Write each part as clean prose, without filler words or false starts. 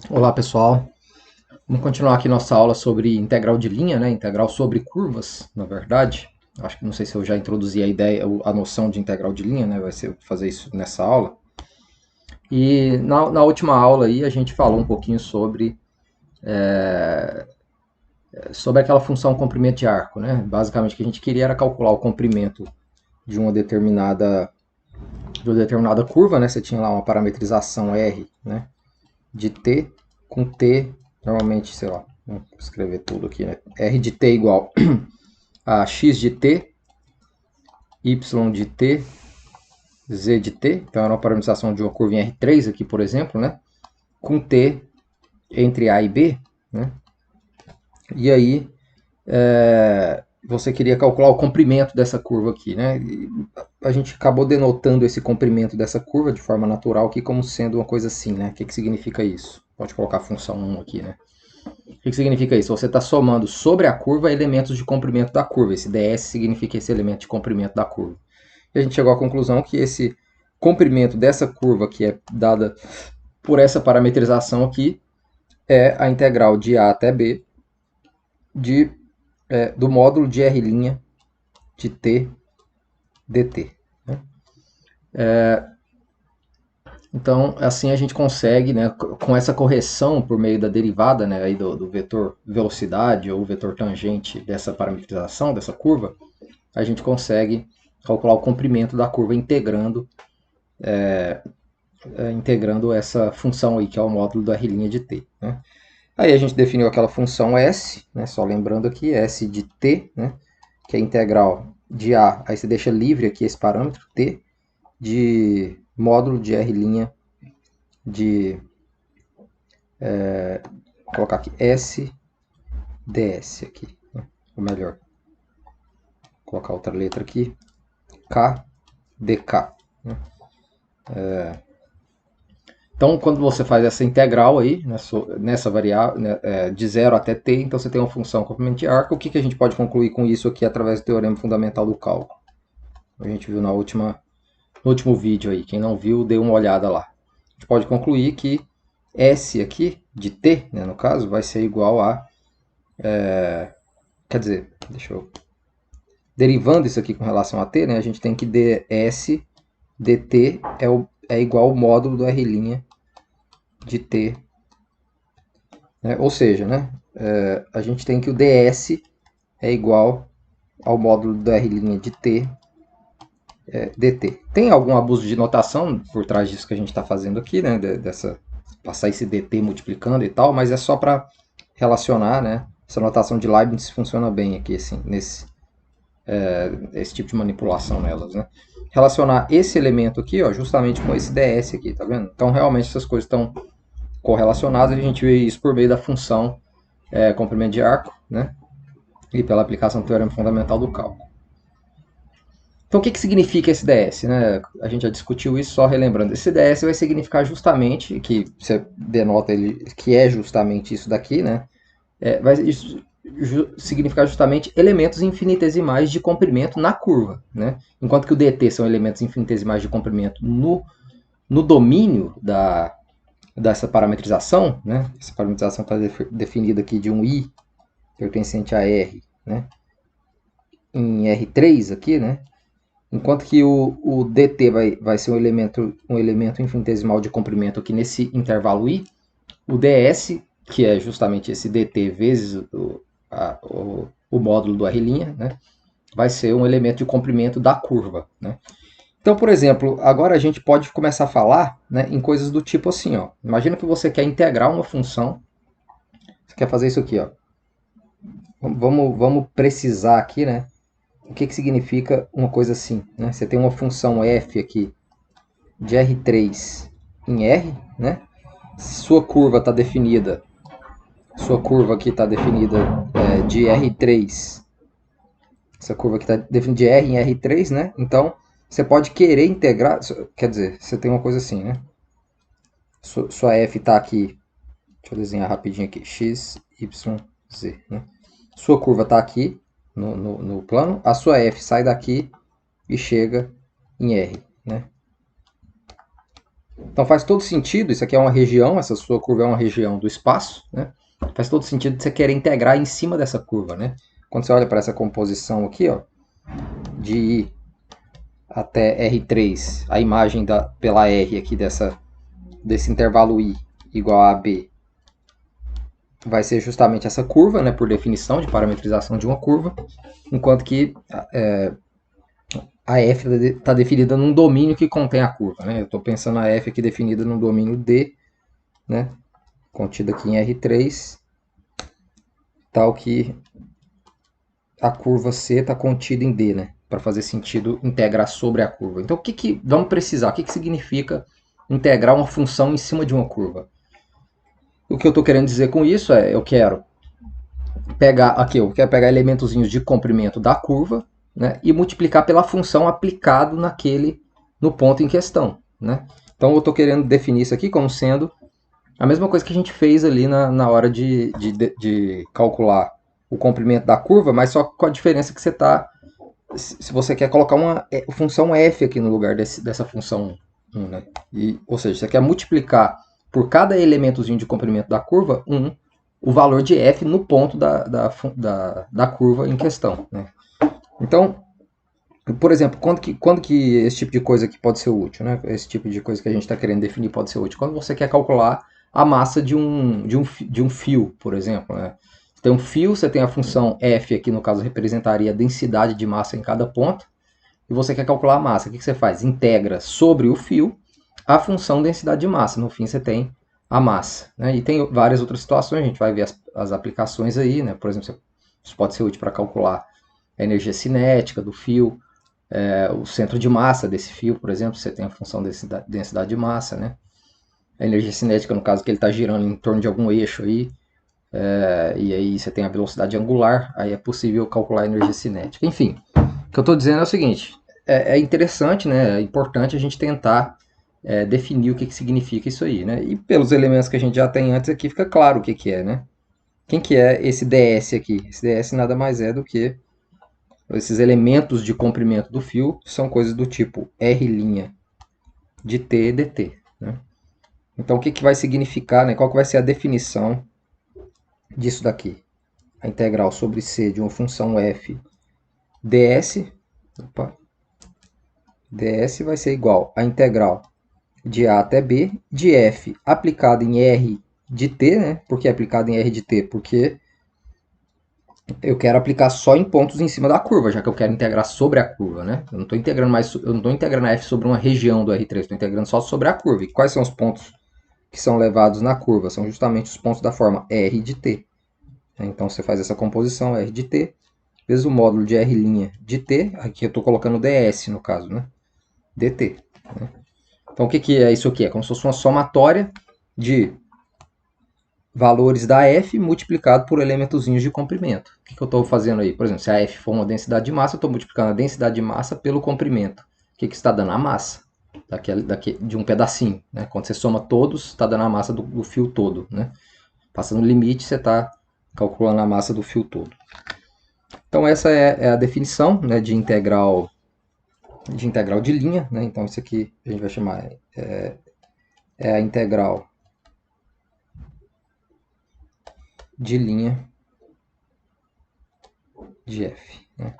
Olá pessoal, vamos continuar aqui nossa aula sobre integral de linha, né? Integral sobre curvas, na verdade. Acho que não sei se eu já introduzi a ideia, a noção de integral de linha, né? Vai ser fazer isso nessa aula. E na última aula aí a gente falou um pouquinho sobre aquela função comprimento de arco, né? Basicamente o que a gente queria era calcular o comprimento de uma determinada curva, né? Você tinha lá uma parametrização R, né? De t com t, normalmente, sei lá, vou escrever tudo aqui, né? R de t igual a x de t, y de t, z de t. Então era uma parametrização de uma curva em R3 aqui, por exemplo, né? Com t entre A e B, né? E aí você queria calcular o comprimento dessa curva aqui, né? E a gente acabou denotando esse comprimento dessa curva de forma natural aqui como sendo uma coisa assim, né? O que significa isso? Pode colocar a função 1 aqui, né? O que significa isso? Você está somando sobre a curva elementos de comprimento da curva. Esse ds significa esse elemento de comprimento da curva. E a gente chegou à conclusão que esse comprimento dessa curva, que é dada por essa parametrização aqui, é a integral de A até B do módulo de R' de t dt. Né? Então, assim a gente consegue, né, com essa correção por meio da derivada, né, aí do vetor velocidade ou vetor tangente dessa parametrização, dessa curva, a gente consegue calcular o comprimento da curva integrando essa função aí, que é o módulo da R' de t. Né? Aí a gente definiu aquela função S, né, só lembrando aqui, S de t, né, que é integral de A, aí você deixa livre aqui esse parâmetro, t, de módulo de R' de, vou colocar aqui, S ds aqui, né, ou melhor, vou colocar outra letra aqui, K dk. Né? Então, quando você faz essa integral aí, nessa variável, né, de 0 até t, então você tem uma função complemento de arco. O que a gente pode concluir com isso aqui através do teorema fundamental do cálculo? A gente viu no último vídeo aí. Quem não viu, dê uma olhada lá. A gente pode concluir que S aqui, de t, né, no caso, vai ser igual a... Quer dizer, deixa eu... Derivando isso aqui com relação a t, né, a gente tem que ds dt é igual ao módulo do R' de t. Né? Ou seja, né, a gente tem que o ds é igual ao módulo do R' de t dt. Tem algum abuso de notação por trás disso que a gente está fazendo aqui, né? Passar esse dt multiplicando e tal, mas é só para relacionar, né? Essa notação de Leibniz funciona bem aqui, assim, esse tipo de manipulação nelas, né? Relacionar esse elemento aqui, ó, justamente com esse ds aqui, tá vendo? Então, realmente, essas coisas estão correlacionadas, a gente vê isso por meio da função comprimento de arco, né? E pela aplicação do teorema fundamental do cálculo. Então, o que significa esse DS? Né? A gente já discutiu isso, só relembrando. Esse DS vai significar justamente, que você denota ele, que é justamente isso daqui, né? Vai significar justamente elementos infinitesimais de comprimento na curva. Né? Enquanto que o DT são elementos infinitesimais de comprimento no domínio dessa parametrização, né? Essa parametrização está definida aqui de um I pertencente a R, né? Em R3 aqui, né? Enquanto que o dt vai ser um elemento infinitesimal de comprimento aqui nesse intervalo i, o ds, que é justamente esse dt vezes o módulo do R', né, vai ser um elemento de comprimento da curva. Né? Então, por exemplo, agora a gente pode começar a falar, né, em coisas do tipo assim. Ó, imagina que você quer integrar uma função, você quer fazer isso aqui. Ó. Vamos precisar aqui, né? O que significa uma coisa assim? Né? Você tem uma função f aqui de R3 em R, né? Sua curva está definida, sua curva aqui está definida de R3, essa curva aqui está definida de R em R3, né? Então, você pode querer integrar, quer dizer, você tem uma coisa assim, né? Sua f está aqui, deixa eu desenhar rapidinho aqui, x, y, z, né? Sua curva está aqui no plano, a sua f sai daqui e chega em R, né? Então faz todo sentido, isso aqui é uma região, essa sua curva é uma região do espaço, né? Faz todo sentido você querer integrar em cima dessa curva, né? Quando você olha para essa composição aqui, ó, de I até R3, a imagem pela R aqui desse intervalo I igual a AB vai ser justamente essa curva, né, por definição de parametrização de uma curva, enquanto que a F está definida num domínio que contém a curva. Né? Eu estou pensando a F aqui definida no domínio D, né, contida aqui em R3, tal que a curva C está contida em D, né, para fazer sentido integrar sobre a curva. Então, vamos precisar? O que significa integrar uma função em cima de uma curva? O que eu estou querendo dizer com isso é, eu quero pegar elementozinhos de comprimento da curva, né, e multiplicar pela função aplicado no ponto em questão. Né? Então eu estou querendo definir isso aqui como sendo a mesma coisa que a gente fez ali na hora de calcular o comprimento da curva, mas só com a diferença que se você quer colocar uma função f aqui no lugar dessa função 1, né? Ou seja, você quer multiplicar por cada elementozinho de comprimento da curva 1 o valor de f no ponto da curva em questão. Né? Então, por exemplo, quando que esse tipo de coisa aqui pode ser útil? Né? Esse tipo de coisa que a gente está querendo definir pode ser útil. Quando você quer calcular a massa de um fio, por exemplo. Né? Você tem um fio, você tem a função f, aqui no caso representaria a densidade de massa em cada ponto, e você quer calcular a massa. O que você faz? Integra sobre o fio a função densidade de massa. No fim, você tem a massa. Né? E tem várias outras situações, a gente vai ver as aplicações aí. Né? Por exemplo, isso pode ser útil para calcular a energia cinética do fio, o centro de massa desse fio, por exemplo, você tem a função densidade de massa. Né? A energia cinética, no caso, que ele está girando em torno de algum eixo aí, e aí você tem a velocidade angular, aí é possível calcular a energia cinética. Enfim, o que eu estou dizendo é o seguinte, é interessante, né, é importante a gente tentar definir o que significa isso aí, né? E pelos elementos que a gente já tem antes aqui, fica claro o que é, né? Quem que é esse ds aqui? Esse ds nada mais é do que esses elementos de comprimento do fio, são coisas do tipo R' de t dt, né? Então o que vai significar, né? Qual que vai ser a definição disso daqui? A integral sobre C de uma função f ds, ds vai ser igual a integral de A até B de f aplicado em R de t, né? Por que aplicado em R de t? Porque eu quero aplicar só em pontos em cima da curva, já que eu quero integrar sobre a curva, né? Eu não estou integrando f sobre uma região do R3, estou integrando só sobre a curva. E quais são os pontos que são levados na curva? São justamente os pontos da forma R de t. Então você faz essa composição R de t, vezes o módulo de R' de t, aqui eu estou colocando ds no caso, né? dt. Né? Então o que é isso aqui? É como se fosse uma somatória de valores da f multiplicado por elementozinhos de comprimento. O que eu estou fazendo aí? Por exemplo, se a f for uma densidade de massa, eu estou multiplicando a densidade de massa pelo comprimento. O que está dando? A massa de um pedacinho. Né? Quando você soma todos, está dando a massa do fio todo. Né? Passando o limite, você está calculando a massa do fio todo. Então essa é a definição, né, de integral de linha. Né? Então isso aqui a gente vai chamar a integral de linha de f. Né?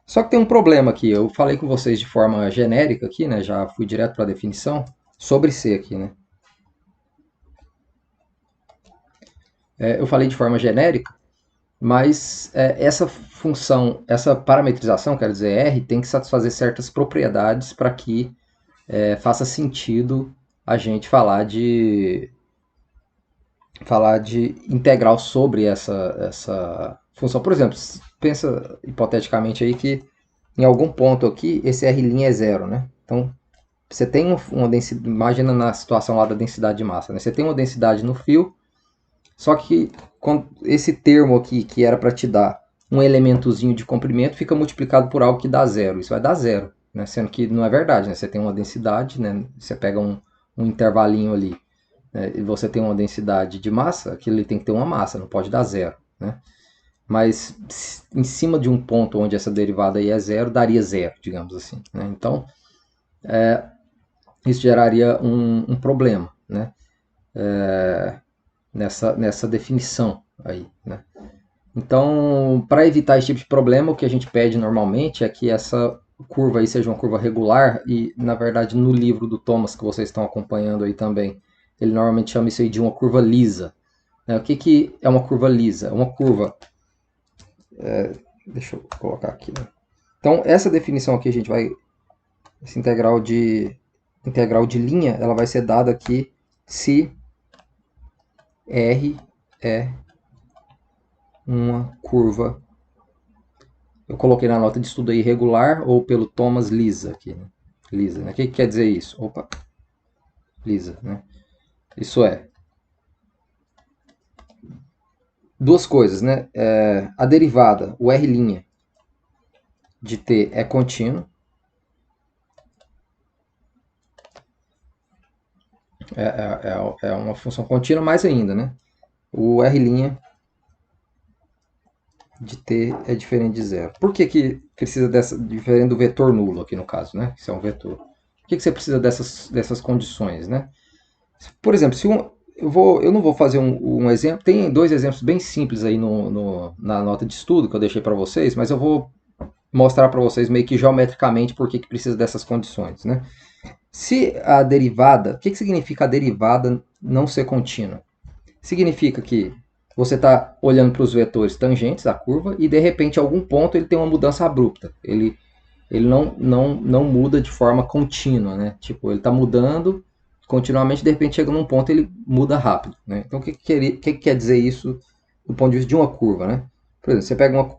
Só que tem um problema aqui. Eu falei com vocês de forma genérica aqui, né? Já fui direto para a definição sobre C aqui, né? Eu falei de forma genérica, mas essa função, essa parametrização, quero dizer, R, tem que satisfazer certas propriedades para que faça sentido a gente falar de integral sobre essa função. Por exemplo, pensa hipoteticamente aí que em algum ponto aqui esse R' é zero, né? Então você tem uma densidade, imagina na situação lá da densidade de massa, né? Você tem uma densidade no fio, só que esse termo aqui que era para te dar um elementozinho de comprimento fica multiplicado por algo que dá zero. Isso vai dar zero, né? Sendo que não é verdade, né? Você tem uma densidade, né? Você pega um intervalinho ali, né? E você tem uma densidade de massa, aquilo ali tem que ter uma massa, não pode dar zero, né? Mas em cima de um ponto onde essa derivada aí é zero, daria zero, digamos assim. Né? Então, isso geraria um problema, né? Nessa definição aí, né? Então, para evitar esse tipo de problema, o que a gente pede normalmente é que essa curva aí seja uma curva regular e, na verdade, no livro do Thomas que vocês estão acompanhando aí também, ele normalmente chama isso aí de uma curva lisa. O que é uma curva lisa? É uma curva... deixa eu colocar aqui, né? Então, essa definição aqui a gente vai... Esse integral de linha, ela vai ser dada aqui se R é uma curva... Eu coloquei na nota de estudo aí regular ou pelo Thomas lisa aqui, né? Lisa, né? O que quer dizer isso? Opa, lisa, né? Isso é duas coisas, né? A derivada, o R' de t é contínuo. É uma função contínua mais ainda, né? O R' de t é diferente de zero. Por que precisa dessa, diferente do vetor nulo aqui no caso, né? Isso é um vetor. Por que você precisa dessas condições, né? Por exemplo, se eu não vou fazer um exemplo, tem dois exemplos bem simples aí na nota de estudo que eu deixei para vocês, mas eu vou mostrar para vocês meio que geometricamente por que precisa dessas condições, né? Se a derivada, o que significa a derivada não ser contínua? Significa que você está olhando para os vetores tangentes da curva e de repente em algum ponto ele tem uma mudança abrupta. Ele não muda de forma contínua, né? Tipo, ele está mudando continuamente, de repente chega num ponto ele muda rápido, né? Então o que quer dizer isso do ponto de vista de uma curva, né? Por exemplo, você pega uma...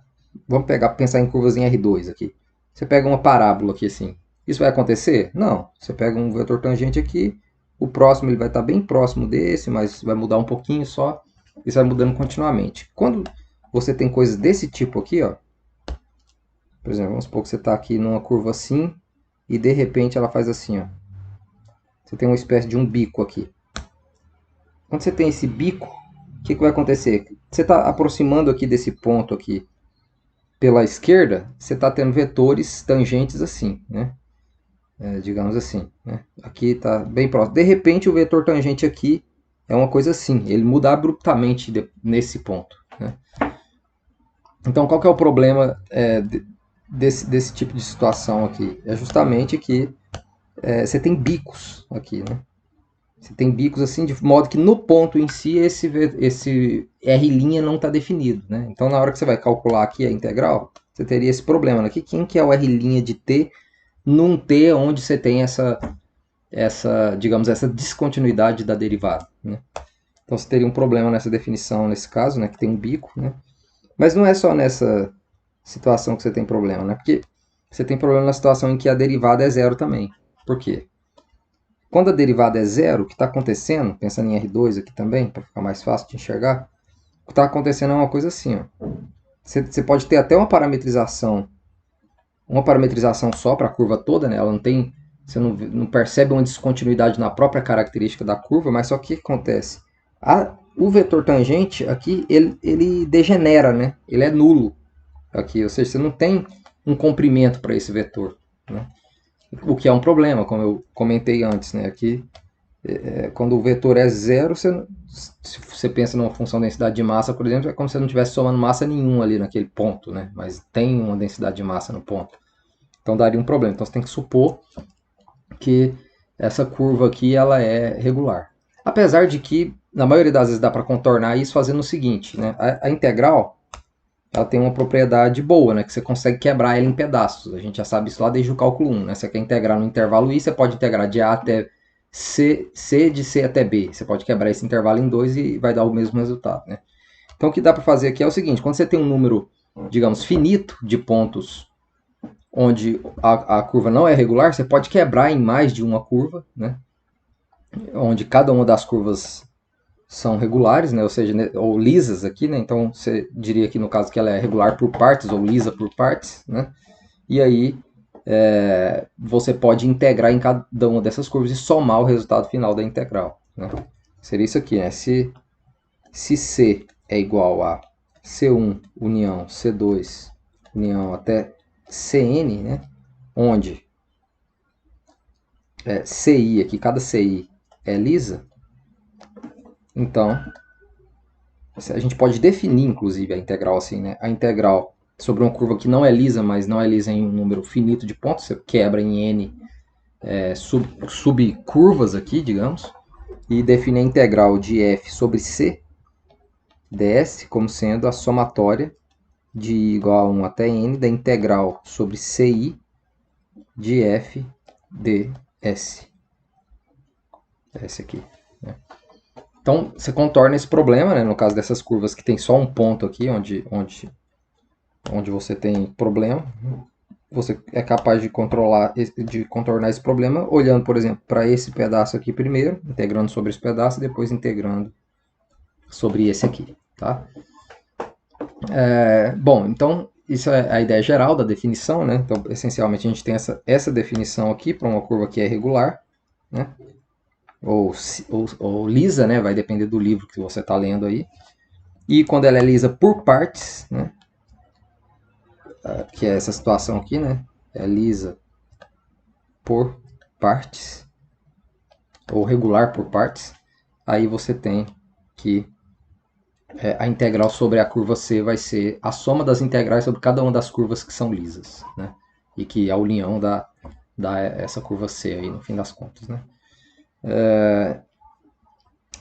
Vamos pensar em curvas em R2 aqui. Você pega uma parábola aqui assim. Isso vai acontecer? Não. Você pega um vetor tangente aqui, o próximo ele vai estar bem próximo desse, mas vai mudar um pouquinho só. Isso vai mudando continuamente. Quando você tem coisas desse tipo aqui, ó, por exemplo, vamos supor que você está aqui numa curva assim e de repente ela faz assim, ó. Você tem uma espécie de um bico aqui. Quando você tem esse bico, o que vai acontecer? Você está aproximando aqui desse ponto aqui pela esquerda, você está tendo vetores tangentes assim, né? Digamos assim, né? Aqui está bem próximo. De repente o vetor tangente aqui é uma coisa assim, ele muda abruptamente nesse ponto, né? Então qual que é o problema desse tipo de situação aqui? É justamente que você tem bicos aqui, né? Você tem bicos assim, de modo que no ponto em si esse R' não está definido, né? Então na hora que você vai calcular aqui a integral, você teria esse problema, né? Quem que é o R' de t num t onde você tem digamos, essa descontinuidade da derivada, né? Então você teria um problema nessa definição, nesse caso, né? Que tem um bico, né? Mas não é só nessa situação que você tem problema, né? Porque você tem problema na situação em que a derivada é zero também. Por quê? Quando a derivada é zero, o que está acontecendo, pensando em R2 aqui também, para ficar mais fácil de enxergar, o que está acontecendo é uma coisa assim, ó. Você pode ter até uma parametrização só para a curva toda, né? Ela não tem, você não percebe uma descontinuidade na própria característica da curva, mas só que o que acontece? O vetor tangente aqui, ele degenera, né? Ele é nulo aqui, ou seja, você não tem um comprimento para esse vetor, né? O que é um problema, como eu comentei antes, né? Aqui, quando o vetor é zero, se você pensa numa função de densidade de massa, por exemplo, é como se você não estivesse somando massa nenhuma ali naquele ponto, né? Mas tem uma densidade de massa no ponto. Então daria um problema. Então você tem que supor que essa curva aqui ela é regular. Apesar de que, na maioria das vezes, dá para contornar isso fazendo o seguinte, né? A integral ela tem uma propriedade boa, né? Que você consegue quebrar ela em pedaços. A gente já sabe isso lá desde o cálculo 1, né? Você quer integrar no intervalo I, você pode integrar de A até C, de C até B. Você pode quebrar esse intervalo em dois e vai dar o mesmo resultado, né? Então o que dá para fazer aqui é o seguinte, quando você tem um número, digamos, finito de pontos onde a curva não é regular, você pode quebrar em mais de uma curva, né? Onde cada uma das curvas são regulares, né? Ou seja, ou lisas aqui, né? Então você diria que no caso que ela é regular por partes ou lisa por partes, né? E aí você pode integrar em cada uma dessas curvas e somar o resultado final da integral, né? Seria isso aqui, né? Se C é igual a C1 união C2 união até Cn, né? Onde CI aqui, cada CI é lisa, então a gente pode definir, inclusive, a integral assim, né? A integral sobre uma curva que não é lisa, mas não é lisa em um número finito de pontos, você quebra em n subcurvas aqui, digamos, e define a integral de f sobre c ds como sendo a somatória de igual a 1 até n da integral sobre ci de f ds. Esse aqui. Né? Então, você contorna esse problema, né? No caso dessas curvas que tem só um ponto aqui, onde você tem problema, você é capaz de contornar esse problema olhando, por exemplo, para esse pedaço aqui primeiro, integrando sobre esse pedaço, e depois integrando sobre esse aqui. Tá? Bom, então, isso é a ideia geral da definição. Né? Então, essencialmente, a gente tem essa definição aqui para uma curva que é regular, né? ou lisa, né? Vai depender do livro que você está lendo aí. E quando ela é lisa por partes, né? Que é essa situação aqui, né? É lisa por partes, ou regular por partes, aí você tem que a integral sobre a curva C vai ser a soma das integrais sobre cada uma das curvas que são lisas, né? E que a união dá essa curva C aí no fim das contas, né?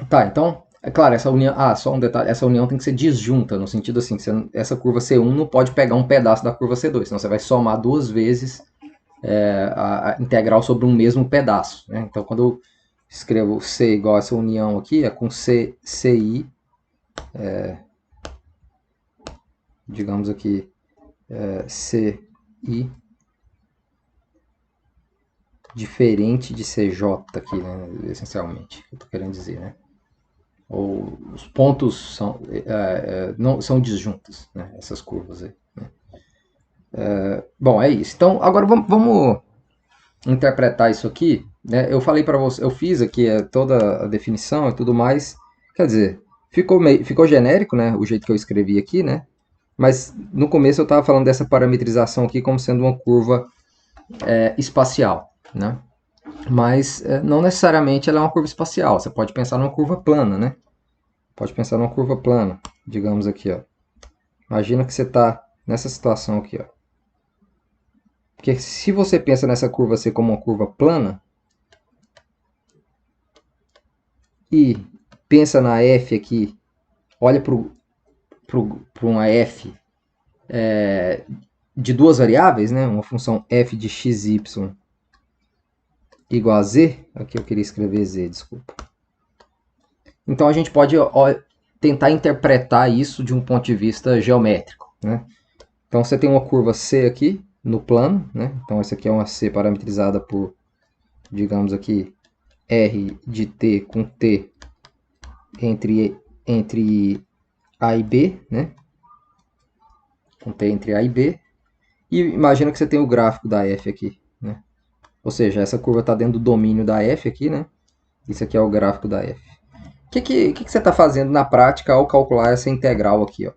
Tá, então, é claro, essa união. Ah, só um detalhe: essa união tem que ser disjunta, no sentido assim, essa curva C1 não pode pegar um pedaço da curva C2, senão você vai somar duas vezes a integral sobre um mesmo pedaço. Né? Então, quando eu escrevo C igual a essa união aqui, é com CI, digamos aqui, CI diferente de CJ aqui, né? Essencialmente, que eu estou querendo dizer, né? Ou os pontos não são disjuntos, né? Essas curvas aí. Né? Bom, é isso. Então, agora vamos interpretar isso aqui. Né? Eu falei para você, eu fiz aqui toda a definição e tudo mais. Quer dizer, ficou genérico, né? O jeito que eu escrevi aqui, né? Mas no começo eu estava falando dessa parametrização aqui como sendo uma curva espacial, né? Mas não necessariamente ela é uma curva espacial. Você pode pensar numa curva plana, né? Pode pensar numa curva plana, digamos aqui, ó. Imagina que você está nessa situação aqui, ó. Porque se você pensa nessa curva C como uma curva plana e pensa na F aqui, olha para uma F de duas variáveis, né? Uma função f de xy igual a z. Aqui eu queria escrever z, desculpa. Então a gente pode tentar interpretar isso de um ponto de vista geométrico. Né? Então você tem uma curva C aqui no plano. Né? Então essa aqui é uma C parametrizada por, digamos aqui, R de t com t entre A e B. Né? Com t entre A e B. E imagina que você tem o gráfico da f aqui. Né? Ou seja, essa curva está dentro do domínio da f aqui. Né? Isso aqui é o gráfico da f. O que você está fazendo na prática ao calcular essa integral aqui? Ó?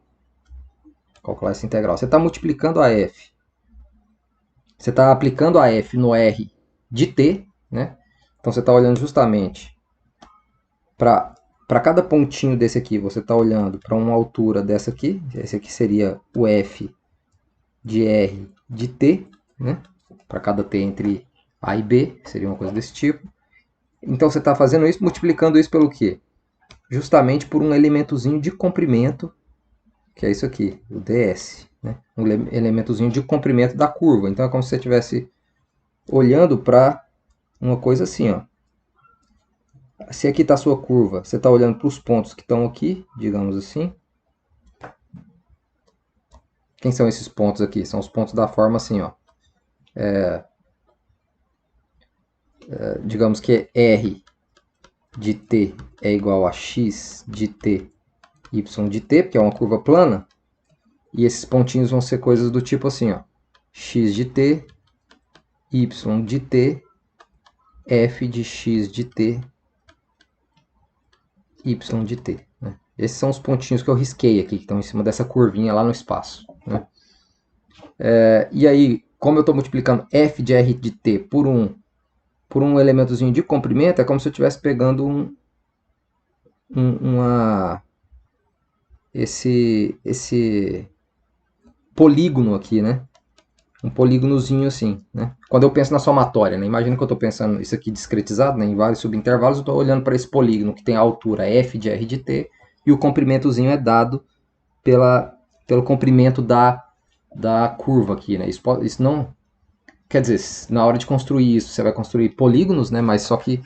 Calcular essa integral. Você está multiplicando a f. Você está aplicando a f no r de t. Né? Então você está olhando justamente para cada pontinho desse aqui. Você está olhando para uma altura dessa aqui. Esse aqui seria o f de r de t. Né? Para cada t entre a e b. Seria uma coisa desse tipo. Então você está fazendo isso, multiplicando isso pelo quê? Justamente por um elementozinho de comprimento, que é isso aqui, o ds. Né? Um elementozinho de comprimento da curva. Então é como se você estivesse olhando para uma coisa assim. Ó. Se aqui está a sua curva, você está olhando para os pontos que estão aqui, digamos assim. Quem são esses pontos aqui? São os pontos da forma assim. Ó. Digamos que r de t é igual a x de t, y de t, porque é uma curva plana. E esses pontinhos vão ser coisas do tipo assim, ó. X de t, y de t, f de x de t, y de t. Né? Esses são os pontinhos que eu risquei aqui, que estão em cima dessa curvinha lá no espaço. Né? E aí, como eu estou multiplicando f de r de t por por um elementozinho de comprimento, é como se eu estivesse pegando esse polígono aqui, né? Um polígonozinho assim, né? Quando eu penso na somatória, né? Imagina que eu estou pensando isso aqui discretizado, né? Em vários subintervalos, eu estou olhando para esse polígono que tem a altura f de r de t e o comprimentozinho é dado pelo comprimento da curva aqui, né? Isso não... Quer dizer, na hora de construir isso, você vai construir polígonos, né? Mas só que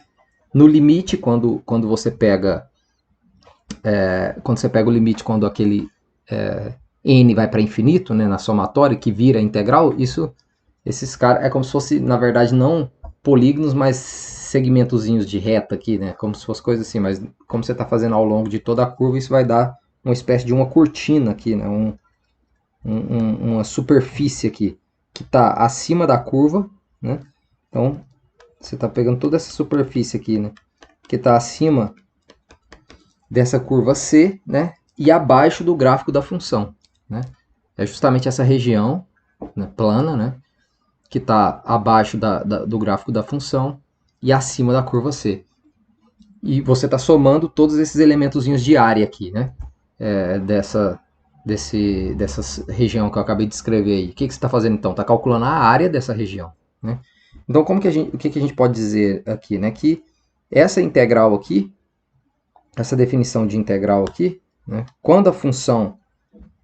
no limite, quando você pega o limite, quando aquele n vai para infinito, né, na somatória, que vira integral, esses caras é como se fosse, na verdade, não polígonos, mas segmentozinhos de reta aqui, né, como se fosse coisa assim, mas como você está fazendo ao longo de toda a curva, isso vai dar uma espécie de uma cortina aqui, né, uma superfície aqui, que está acima da curva, né, então você está pegando toda essa superfície aqui, né, que está acima dessa curva C, né, e abaixo do gráfico da função, né? É justamente essa região, né, plana, né, que está abaixo do gráfico da função e acima da curva C. E você está somando todos esses elementozinhos de área aqui, né, dessa região que eu acabei de escrever aí. O que você está fazendo então? Está calculando a área dessa região, né? Então, o que a gente pode dizer aqui, né, que essa integral aqui, essa definição de integral aqui, né, quando a função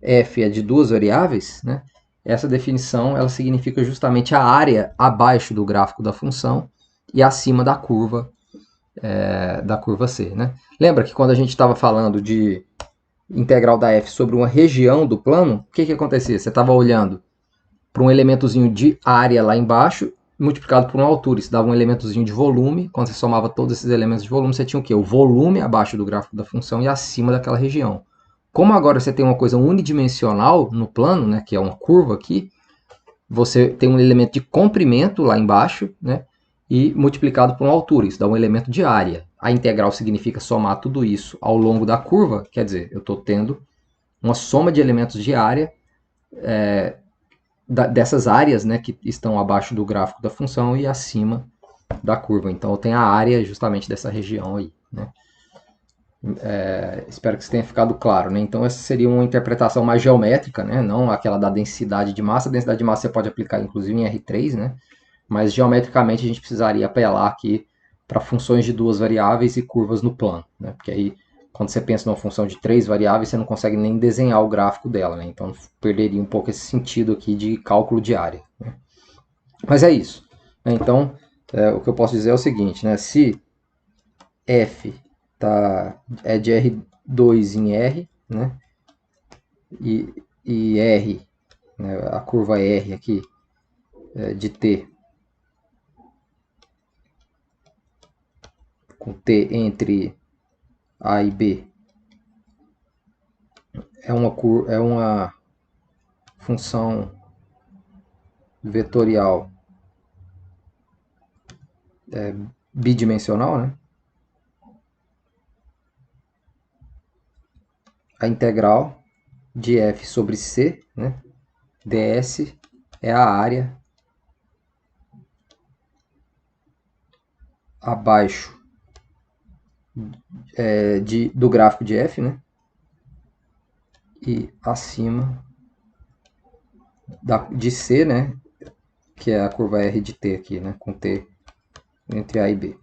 f é de duas variáveis, né, essa definição ela significa justamente a área abaixo do gráfico da função e acima da curva C. Né? Lembra que quando a gente estava falando de integral da f sobre uma região do plano, o que acontecia? Você estava olhando para um elementozinho de área lá embaixo, multiplicado por uma altura. Isso dava um elementozinho de volume. Quando você somava todos esses elementos de volume, você tinha o quê? O volume abaixo do gráfico da função e acima daquela região. Como agora você tem uma coisa unidimensional no plano, né, que é uma curva aqui, você tem um elemento de comprimento lá embaixo, né, e multiplicado por uma altura. Isso dá um elemento de área. A integral significa somar tudo isso ao longo da curva, quer dizer, eu estou tendo uma soma de elementos de área dessas áreas, né, que estão abaixo do gráfico da função e acima da curva. Então eu tenho a área justamente dessa região aí, né? Espero que isso tenha ficado claro, né? Então essa seria uma interpretação mais geométrica, né? Não aquela da densidade de massa. A densidade de massa você pode aplicar inclusive em R3, né? Mas geometricamente a gente precisaria apelar aqui para funções de duas variáveis e curvas no plano, né? Porque aí quando você pensa numa função de três variáveis, você não consegue nem desenhar o gráfico dela, né? Então perderia um pouco esse sentido aqui de cálculo de área, né? Mas é isso. Então, o que eu posso dizer é o seguinte, né? Se f é de R2 em R, né? E R, né? A curva R aqui, de T, com T entre A e B, é uma função vetorial bidimensional, né? A integral de f sobre c, né? ds, é a área abaixo do gráfico de f, né? E acima de c, né? Que é a curva r de t aqui, né? Com t entre a e b.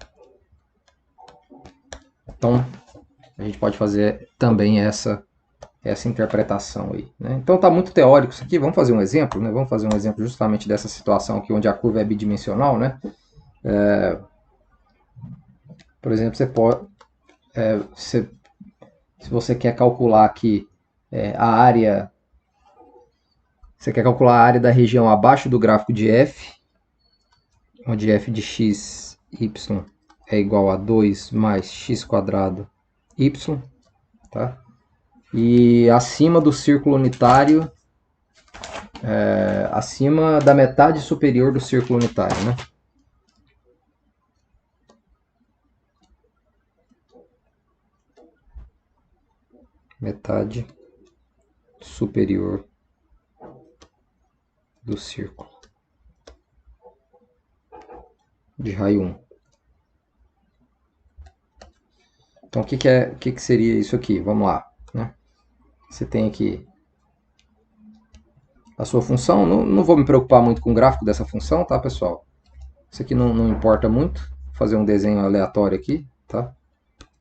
Então, a gente pode fazer também essa interpretação aí, né? Então tá muito teórico isso aqui. Vamos fazer um exemplo, né? Vamos fazer um exemplo justamente dessa situação aqui onde a curva é bidimensional, né? Por exemplo, você pode, se você quer calcular aqui a área, você quer calcular a área da região abaixo do gráfico de f, onde f de x, y é igual a 2 mais x quadrado y, tá? E acima do círculo unitário, acima da metade superior do círculo unitário, né? Metade superior do círculo de raio 1. Então, o que seria isso aqui? Vamos lá, né? Você tem aqui a sua função. Não vou me preocupar muito com o gráfico dessa função, tá, pessoal? Isso aqui não importa muito. Vou fazer um desenho aleatório aqui, tá?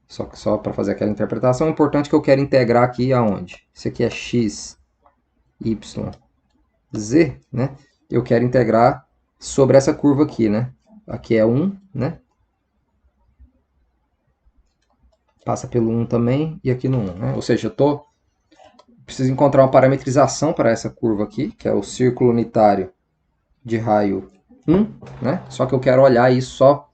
Só para fazer aquela interpretação. O importante é que eu quero integrar aqui aonde? Isso aqui é x, y, z, né? Eu quero integrar sobre essa curva aqui, né? Aqui é 1, né? Passa pelo 1 também e aqui no 1, né? Ou seja, eu preciso encontrar uma parametrização para essa curva aqui, que é o círculo unitário de raio 1, né? Só que eu quero olhar isso só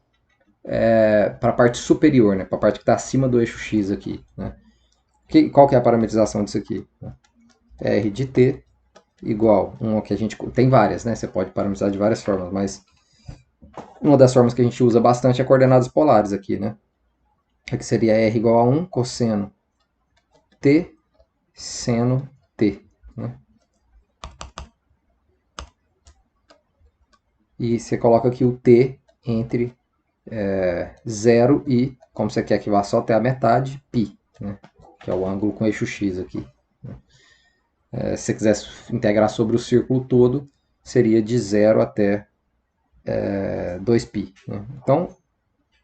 para a parte superior, né? Para a parte que está acima do eixo x aqui, né? Qual que é a parametrização disso aqui? R de t igual uma que a gente tem várias, né? Você pode parametrizar de várias formas, mas uma das formas que a gente usa bastante é coordenadas polares aqui, né? Aqui seria R igual a 1 cosseno t seno t, né? E você coloca aqui o t entre 0 e, como você quer que vá só até a metade, π, né? Que é o ângulo com eixo x aqui. Se você quisesse integrar sobre o círculo todo, seria de 0 até 2π. Né? Então,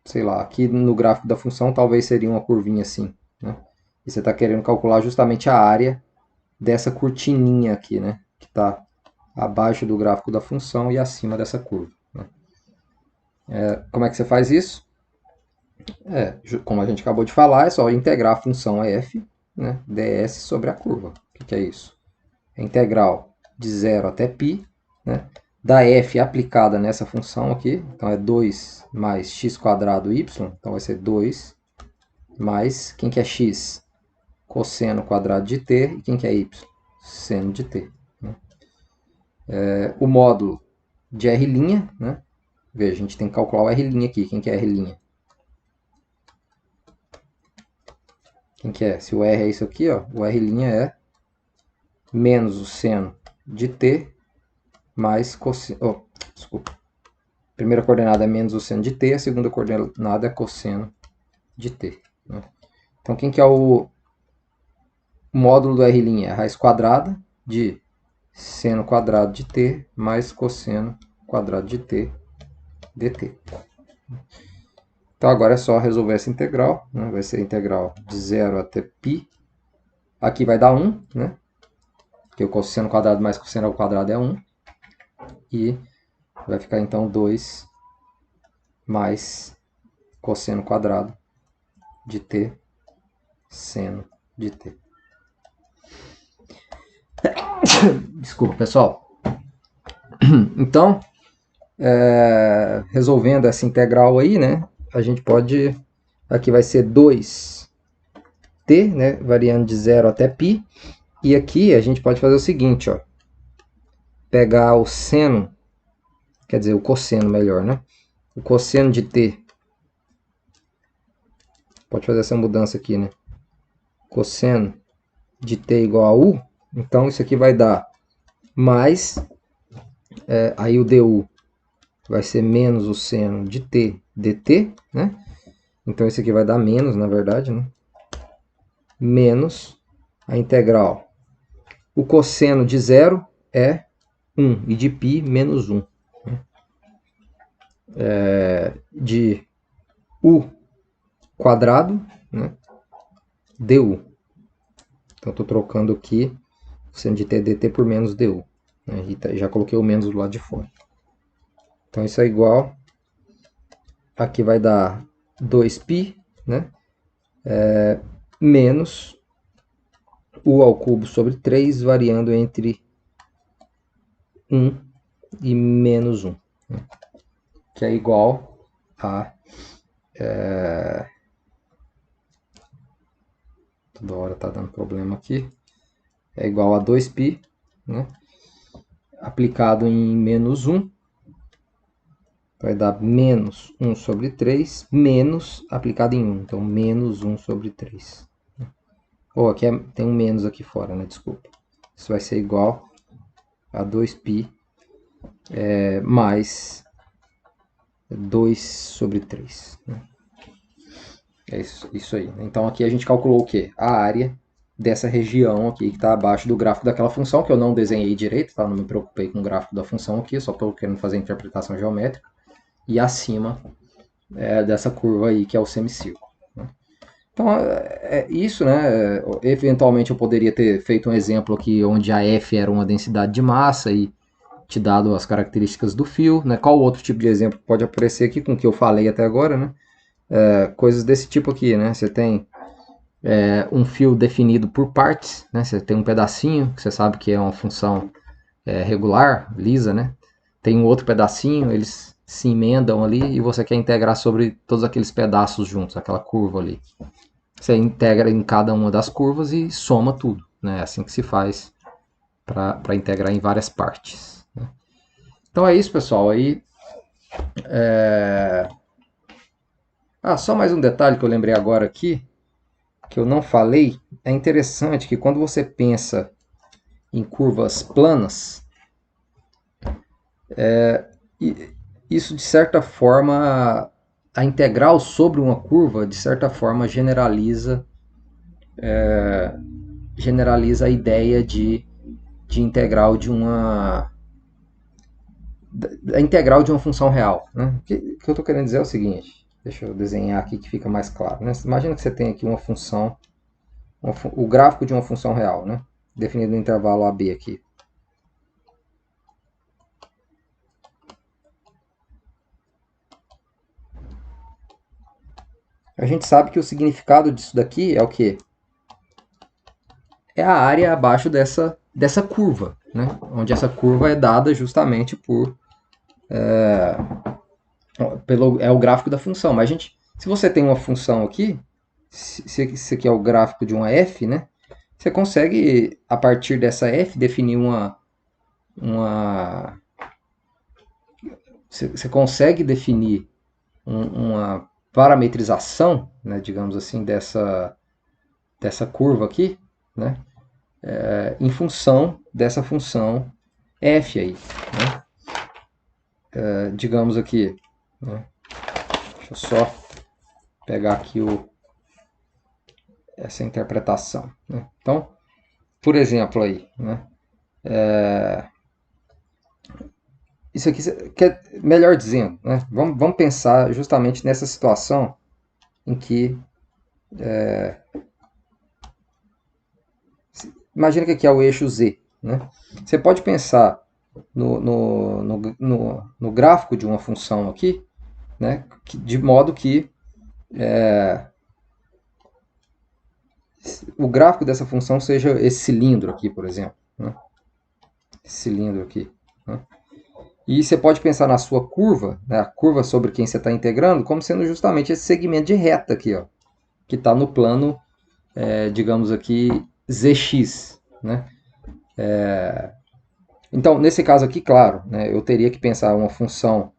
sei lá, aqui no gráfico da função talvez seria uma curvinha assim. Né? E você está querendo calcular justamente a área dessa cortininha aqui, né? Que está abaixo do gráfico da função e acima dessa curva. Né? Como é que você faz isso? Como a gente acabou de falar, é só integrar a função f, né, ds sobre a curva. O que é isso? É a integral de 0 até π, né, da f aplicada nessa função aqui. Então é 2 mais x quadrado y, então vai ser 2 mais, quem que é x? Cosseno quadrado de t, e quem que é y? Seno de t. Né? O módulo de r', né? Veja, a gente tem que calcular o r' aqui. Quem que é r'? Quem que é? Se o r é isso aqui, ó, o r' é menos o seno de t mais cosseno... Oh, desculpa. A primeira coordenada é menos o seno de t, a segunda coordenada é cosseno de t. Né? Então, quem que é o módulo do r'? É a raiz quadrada de seno quadrado de t mais cosseno quadrado de t dt. Então, agora é só resolver essa integral. Né? Vai ser a integral de 0 até π. Aqui vai dar 1, né? Porque o cosseno quadrado mais cosseno ao quadrado é 1. E vai ficar, então, 2 mais cosseno quadrado de t seno de t. Desculpa, pessoal. Então, resolvendo essa integral aí, né? A gente pode... Aqui vai ser 2t, né? Variando de 0 até π. E aqui a gente pode fazer o seguinte, ó. Pegar o seno, quer dizer, o cosseno melhor, né? O cosseno de t. Pode fazer essa mudança aqui, né? Cosseno de t igual a u. Então, isso aqui vai dar mais... aí o du vai ser menos o seno de t dt, né? Então, isso aqui vai dar menos, na verdade, né? Menos a integral. O cosseno de 0 é 1 e de π menos 1. De u quadrado, né? du. Então, estou trocando aqui o seno de t dt por menos du. Né? E já coloquei o menos do lado de fora. Então, isso é igual. Aqui vai dar 2π, né? Menos u ao cubo sobre 3, variando entre 1 e menos 1. Né? Que é igual a... toda hora está dando problema aqui. É igual a 2π, né? Aplicado em menos 1. Vai dar menos 1 sobre 3, menos aplicado em 1. Então, menos 1 sobre 3. Aqui tem um menos aqui fora, né? Desculpa. Isso vai ser igual a 2π mais 2 sobre 3. Né? É isso aí. Então aqui a gente calculou o quê? A área dessa região aqui que está abaixo do gráfico daquela função, que eu não desenhei direito, tá? Não me preocupei com o gráfico da função aqui, só estou querendo fazer a interpretação geométrica. E acima dessa curva aí, que é o semicírculo. Né? Então, isso, né? Eventualmente eu poderia ter feito um exemplo aqui onde a F era uma densidade de massa e te dado as características do fio, né? Qual outro tipo de exemplo pode aparecer aqui com o que eu falei até agora, né? Coisas desse tipo aqui, né? Você tem um fio definido por partes, né? Você tem um pedacinho que você sabe que é uma função regular, lisa, né? Tem um outro pedacinho, eles se emendam ali e você quer integrar sobre todos aqueles pedaços juntos, aquela curva ali. Você integra em cada uma das curvas e soma tudo, né? É assim que se faz para integrar em várias partes. Né? Então é isso, pessoal. Aí, só mais um detalhe que eu lembrei agora aqui, que eu não falei. É interessante que quando você pensa em curvas planas, isso de certa forma, a integral sobre uma curva, de certa forma, generaliza a ideia de integral de uma da integral de uma função real. Né? O que eu estou querendo dizer é o seguinte, deixa eu desenhar aqui que fica mais claro. Né? Imagina que você tem aqui uma função, o gráfico de uma função real, né? Definido no intervalo AB aqui. A gente sabe que o significado disso daqui é o quê? É a área abaixo dessa curva, né? Onde essa curva é dada justamente é o gráfico da função. Mas se você tem uma função aqui, se esse aqui é o gráfico de uma f, né? Você consegue, a partir dessa f, definir você consegue definir uma parametrização, né, digamos assim, dessa curva aqui, né, em função dessa função f aí. Né? Digamos aqui, né, deixa eu só pegar aqui essa interpretação. Né? Então, por exemplo aí, né, isso aqui, melhor dizendo, né, vamos pensar justamente nessa situação em que imagina que aqui é o eixo Z. Né? Você pode pensar no gráfico de uma função aqui, né? De modo que o gráfico dessa função seja esse cilindro aqui, por exemplo. Né? Esse cilindro aqui. Né? E você pode pensar na sua curva, né? A curva sobre quem você está integrando, como sendo justamente esse segmento de reta aqui, ó, que está no plano, digamos aqui, ZX. Né? Então, nesse caso aqui, claro, né, eu teria que pensar uma função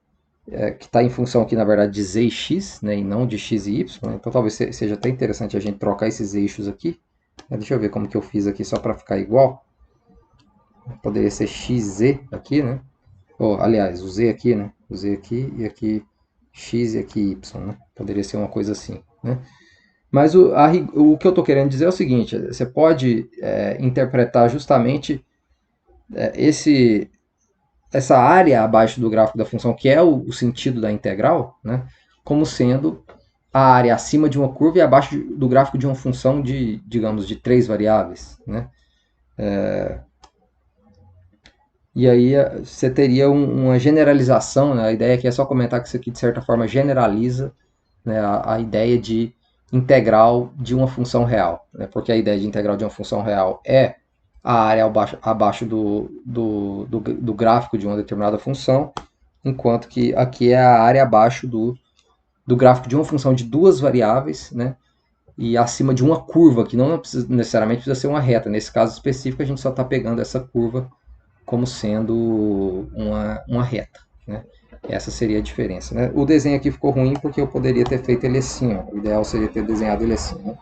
que está em função aqui, na verdade, de z e x, né, e não de x e y. Né? Então, talvez seja até interessante a gente trocar esses eixos aqui. Deixa eu ver como que eu fiz aqui, só para ficar igual. Poderia ser xz aqui, né? Aliás, o z aqui, né? O z aqui e aqui x e aqui y, né? Poderia ser uma coisa assim, né? Mas o que eu estou querendo dizer é o seguinte, você pode interpretar justamente essa área abaixo do gráfico da função, que é o sentido da integral, né, como sendo a área acima de uma curva e abaixo do gráfico de uma função de, digamos, de 3 variáveis. Né? E aí você teria uma generalização, né? A ideia aqui é só comentar que isso aqui, de certa forma, generaliza, né, a ideia de integral de uma função real. Né? Porque a ideia de integral de uma função real é a área abaixo do gráfico de uma determinada função, enquanto que aqui é a área abaixo do gráfico de uma função de duas variáveis, né, e acima de uma curva, que não necessariamente precisa ser uma reta. Nesse caso específico, a gente só está pegando essa curva como sendo uma reta. Né? Essa seria a diferença. Né? O desenho aqui ficou ruim porque eu poderia ter feito ele assim. Ó. O ideal seria ter desenhado ele assim. Né?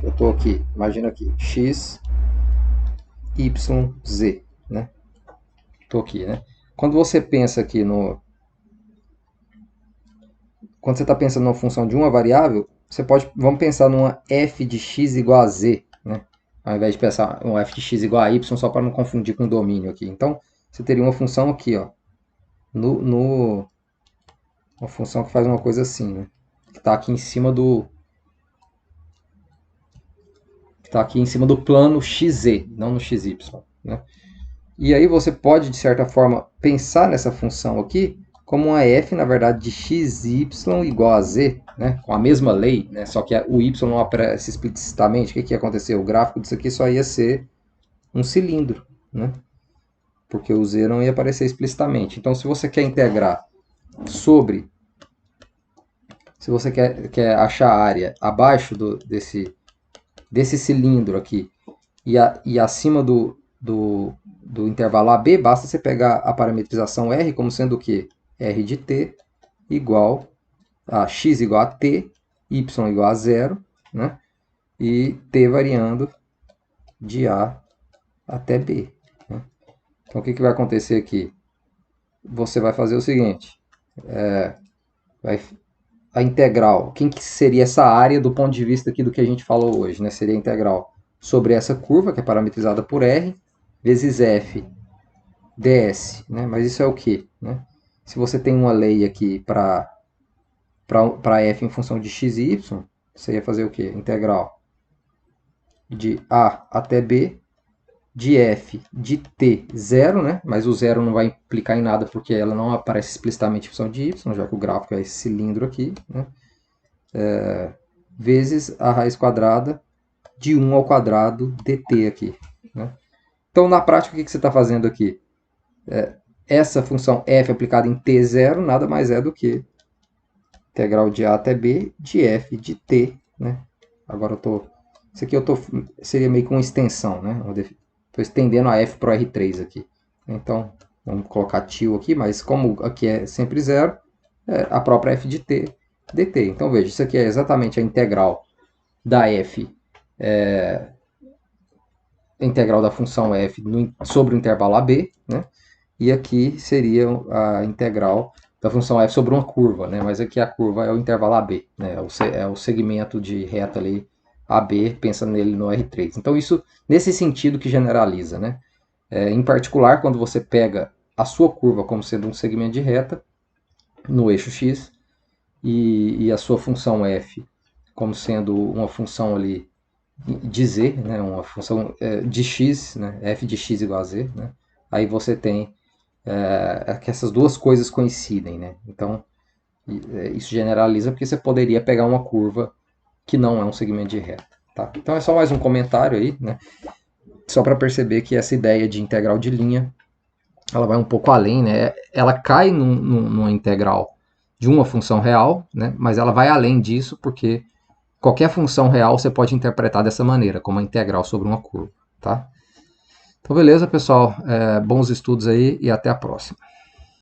Eu estou aqui, imagina aqui, x, y, z. Né? Estou aqui. Né? Quando você pensa aqui quando você está pensando numa função de uma variável, vamos pensar numa f de x igual a z, né? Ao invés de pensar um f de x igual a y, só para não confundir com o domínio aqui. Então, você teria uma função aqui, ó, uma função que faz uma coisa assim, né? Que está aqui em cima do plano xz, não no xy, né? E aí você pode, de certa forma, pensar nessa função aqui como uma f, na verdade, de xy igual a z, né? Com a mesma lei, né? Só que o y não aparece explicitamente. O que, que ia acontecer? O gráfico disso aqui só ia ser um cilindro, né? Porque o z não ia aparecer explicitamente. Então, se você quer integrar sobre... Se você quer achar a área abaixo desse cilindro aqui e acima do intervalo AB, basta você pegar a parametrização R como sendo o quê? R de t igual a x igual a t, y igual a 0, né? E t variando de A até B. Né? Então, o que vai acontecer aqui? Você vai fazer o seguinte, a integral, quem que seria essa área do ponto de vista aqui do que a gente falou hoje? Né? Seria a integral sobre essa curva, que é parametrizada por R, vezes f ds. Né? Mas isso é o quê? Né? Se você tem uma lei aqui para f em função de x e y, você ia fazer o quê? Integral de A até B, de f de t, 0, né? Mas o 0 não vai implicar em nada porque ela não aparece explicitamente em função de y, já que o gráfico é esse cilindro aqui, né? Vezes a raiz quadrada de 1 ao quadrado dt aqui. Né? Então, na prática, o que você está fazendo aqui? Essa função f aplicada em t0 nada mais é do que integral de a até b de f de t. Né? Agora isso aqui seria meio que uma extensão, né? Estou estendendo a f para o R3 aqui. Então, vamos colocar tio aqui, mas como aqui é sempre 0, a própria f de t dt. Então, veja, isso aqui é exatamente a integral da f, integral da função f sobre o intervalo AB, né? E aqui seria a integral da função f sobre uma curva, né? Mas aqui a curva é o intervalo AB, né? É o segmento de reta ali AB, pensando nele no R3. Então, isso nesse sentido que generaliza, né? Em particular, quando você pega a sua curva como sendo um segmento de reta no eixo x e a sua função f como sendo uma função ali de z, né, uma função de x, né, f de x igual a z, né, aí você tem que essas duas coisas coincidem, né, então isso generaliza porque você poderia pegar uma curva que não é um segmento de reta. Tá? Então é só mais um comentário aí, né, só para perceber que essa ideia de integral de linha ela vai um pouco além, né, ela cai numa integral de uma função real, né, mas ela vai além disso porque qualquer função real você pode interpretar dessa maneira, como uma integral sobre uma curva. Tá? Então, beleza, pessoal. Bons estudos aí e até a próxima.